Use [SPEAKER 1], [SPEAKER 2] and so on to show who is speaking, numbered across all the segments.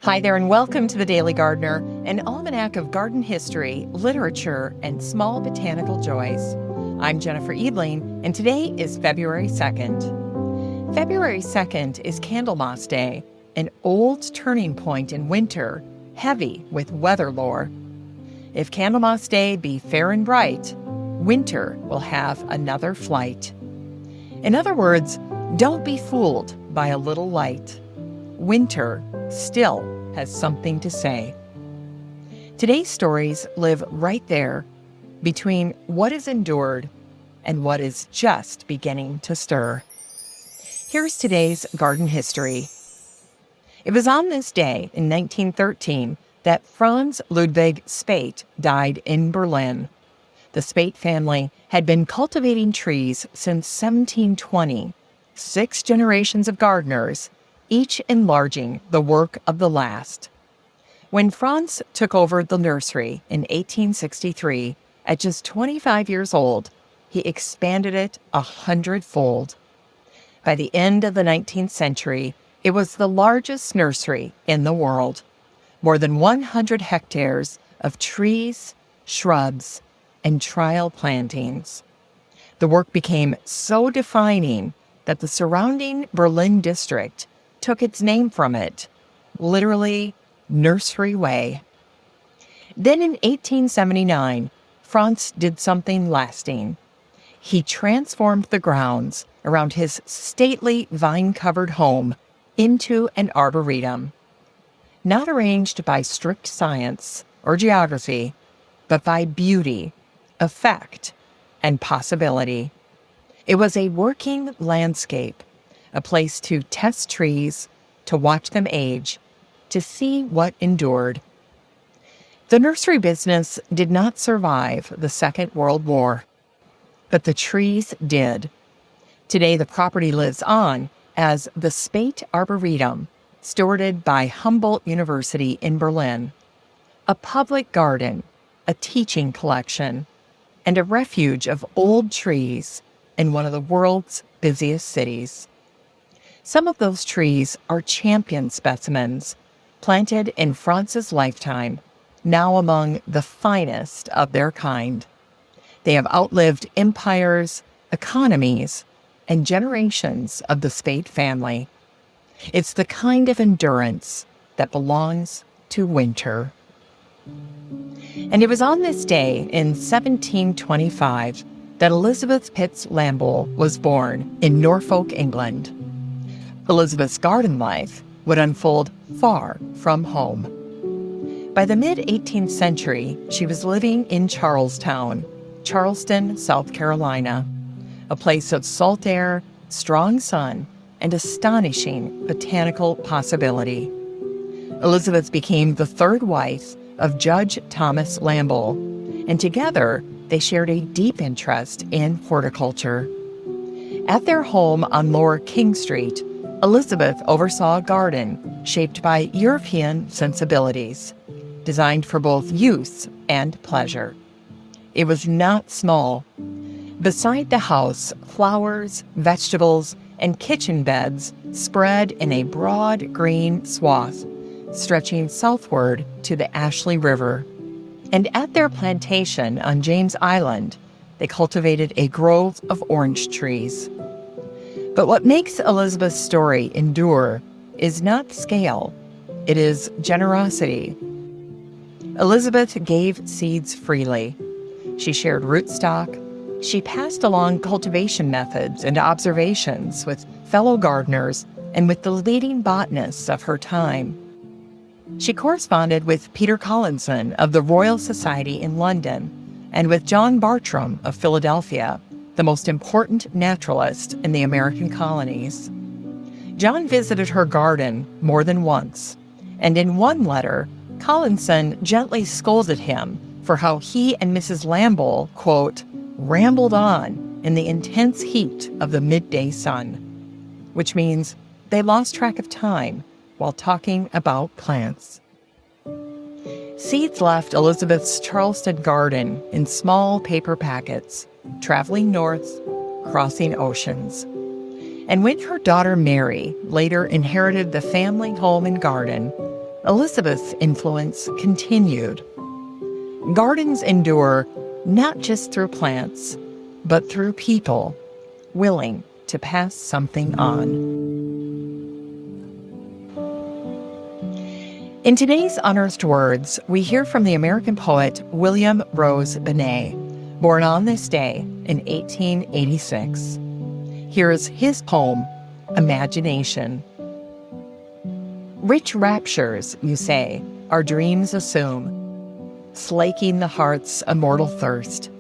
[SPEAKER 1] Hi there, and welcome to The Daily Gardener, an almanac of garden history, literature, and small botanical joys. I'm Jennifer Eadling, and today is February 2nd. February 2nd is Candlemas Day, an old turning point in winter, heavy with weather lore. If Candlemas Day be fair and bright, winter will have another flight. In other words, don't be fooled by a little light. Winter still has something to say. Today's stories live right there between what is endured and what is just beginning to stir. Here's today's garden history. It was on this day in 1913 that Franz Ludwig Späth died in Berlin. The Späth family had been cultivating trees since 1720, 6 generations of gardeners, each enlarging the work of the last. When Franz took over the nursery in 1863, at just 25 years old, he expanded it 100-fold. By the end of the 19th century, it was the largest nursery in the world. More than 100 hectares of trees, shrubs, and trial plantings. The work became so defining that the surrounding Berlin district took its name from it, literally Nursery Way. Then in 1879, Franz did something lasting. He transformed the grounds around his stately vine-covered home into an arboretum, not arranged by strict science or geography, but by beauty, effect, and possibility. It was a working landscape, a place to test trees, to watch them age, to see what endured. The nursery business did not survive the Second World War, but the trees did. Today, the property lives on as the Späth Arboretum, stewarded by Humboldt University in Berlin, a public garden, a teaching collection, and a refuge of old trees in one of the world's busiest cities. Some of those trees are champion specimens, planted in Franz's lifetime, now among the finest of their kind. They have outlived empires, economies, and generations of the Späth family. It's the kind of endurance that belongs to winter. And it was on this day in 1725 that Elizabeth Pitts Lamboll was born in Norfolk, England. Elizabeth's garden life would unfold far from home. By the mid-18th century, she was living in Charlestown, Charleston, South Carolina, a place of salt air, strong sun, and astonishing botanical possibility. Elizabeth became the third wife of Judge Thomas Lamboll, and together they shared a deep interest in horticulture. At their home on Lower King Street, Elizabeth oversaw a garden shaped by European sensibilities, designed for both use and pleasure. It was not small. Beside the house, flowers, vegetables, and kitchen beds spread in a broad green swath, stretching southward to the Ashley River. And at their plantation on James Island, they cultivated a grove of orange trees. But what makes Elizabeth's story endure is not scale, it is generosity. Elizabeth gave seeds freely. She shared rootstock. She passed along cultivation methods and observations with fellow gardeners and with the leading botanists of her time. She corresponded with Peter Collinson of the Royal Society in London and with John Bartram of Philadelphia, the most important naturalist in the American colonies. John visited her garden more than once, and in one letter, Collinson gently scolded him for how he and Mrs. Lamboll, quote, rambled on in the intense heat of the midday sun, which means they lost track of time while talking about plants. Seeds left Elizabeth's Charleston garden in small paper packets, traveling north, crossing oceans. And when her daughter Mary later inherited the family home and garden, Elizabeth's influence continued. Gardens endure not just through plants, but through people willing to pass something on. In today's Unearthed Words, we hear from the American poet William Rose Benét, born on this day in 1886. Here's his poem, Imagination. Rich raptures, you say, our dreams assume, slaking the heart's immortal thirst.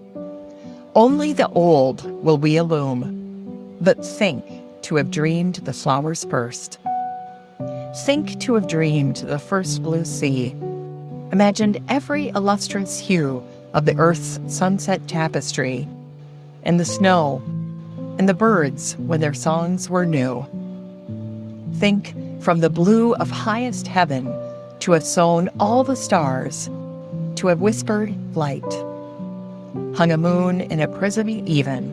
[SPEAKER 1] Only the old will we illume, but think to have dreamed the flowers first. Think to have dreamed the first blue sea, imagined every illustrious hue of the earth's sunset tapestry, and the snow, and the birds when their songs were new. Think from the blue of highest heaven to have sown all the stars, to have whispered light, hung a moon in a prism even,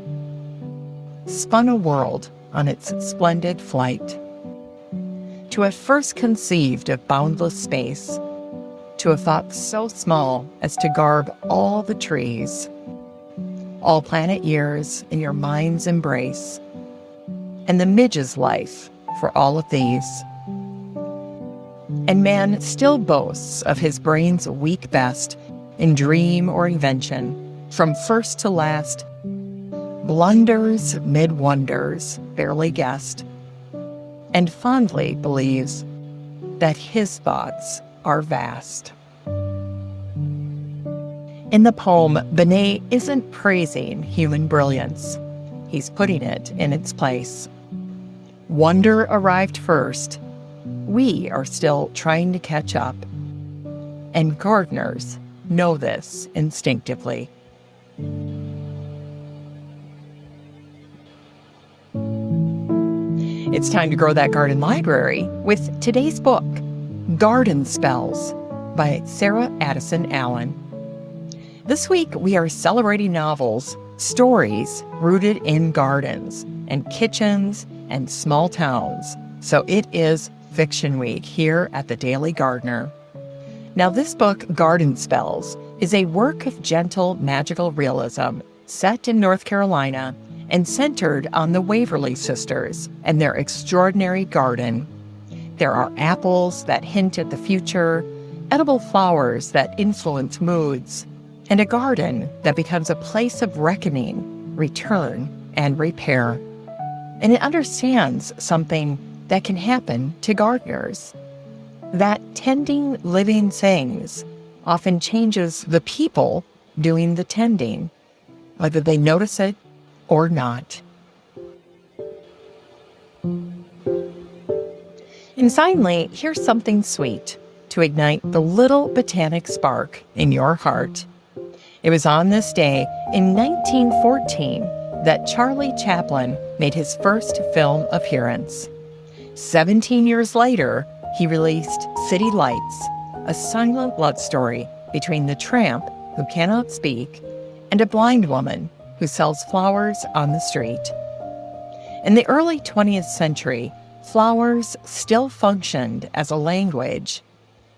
[SPEAKER 1] spun a world on its splendid flight, to have first conceived of boundless space, to have thought so small as to garb all the trees, all planet years in your mind's embrace, and the midge's life for all of these. And man still boasts of his brain's weak best in dream or invention, from first to last, blunders mid wonders barely guessed, and fondly believes that his thoughts are vast. In the poem, Benét isn't praising human brilliance. He's putting it in its place. Wonder arrived first. We are still trying to catch up. And gardeners know this instinctively. It's time to grow that garden library with today's book, Garden Spells by Sarah Addison Allen. This week we are celebrating novels, stories rooted in gardens and kitchens and small towns. So it is Fiction Week here at the Daily Gardener. Now this book, Garden Spells, is a work of gentle magical realism set in North Carolina and centered on the Waverly sisters and their extraordinary garden. There are apples that hint at the future, edible flowers that influence moods, and a garden that becomes a place of reckoning, return, and repair. And it understands something that can happen to gardeners, that tending living things often changes the people doing the tending, whether they notice it or not. And finally, here's something sweet to ignite the little botanic spark in your heart. It was on this day in 1914 that Charlie Chaplin made his first film appearance. 17 years later, he released City Lights, a silent love story between the tramp who cannot speak and a blind woman who sells flowers on the street. In the early 20th century, flowers still functioned as a language.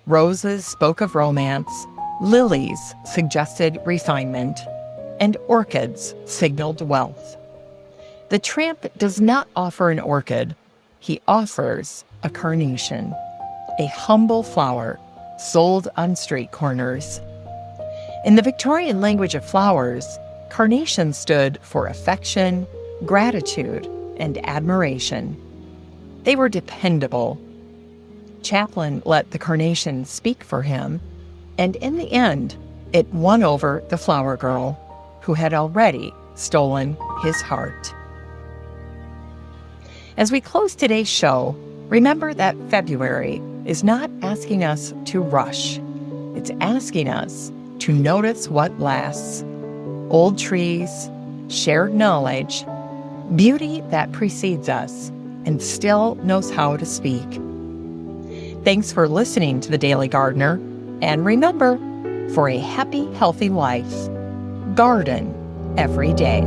[SPEAKER 1] Roses spoke of romance, lilies suggested refinement, and orchids signaled wealth. The tramp does not offer an orchid, he offers a carnation, a humble flower sold on street corners. In the Victorian language of flowers, carnation stood for affection, gratitude, and admiration. They were dependable. Chaplin let the carnation speak for him, and in the end, it won over the flower girl, who had already stolen his heart. As we close today's show, remember that February is not asking us to rush. It's asking us to notice what lasts. Old trees, shared knowledge, beauty that precedes us and still knows how to speak. Thanks for listening to The Daily Gardener, and remember, for a happy, healthy life, garden every day.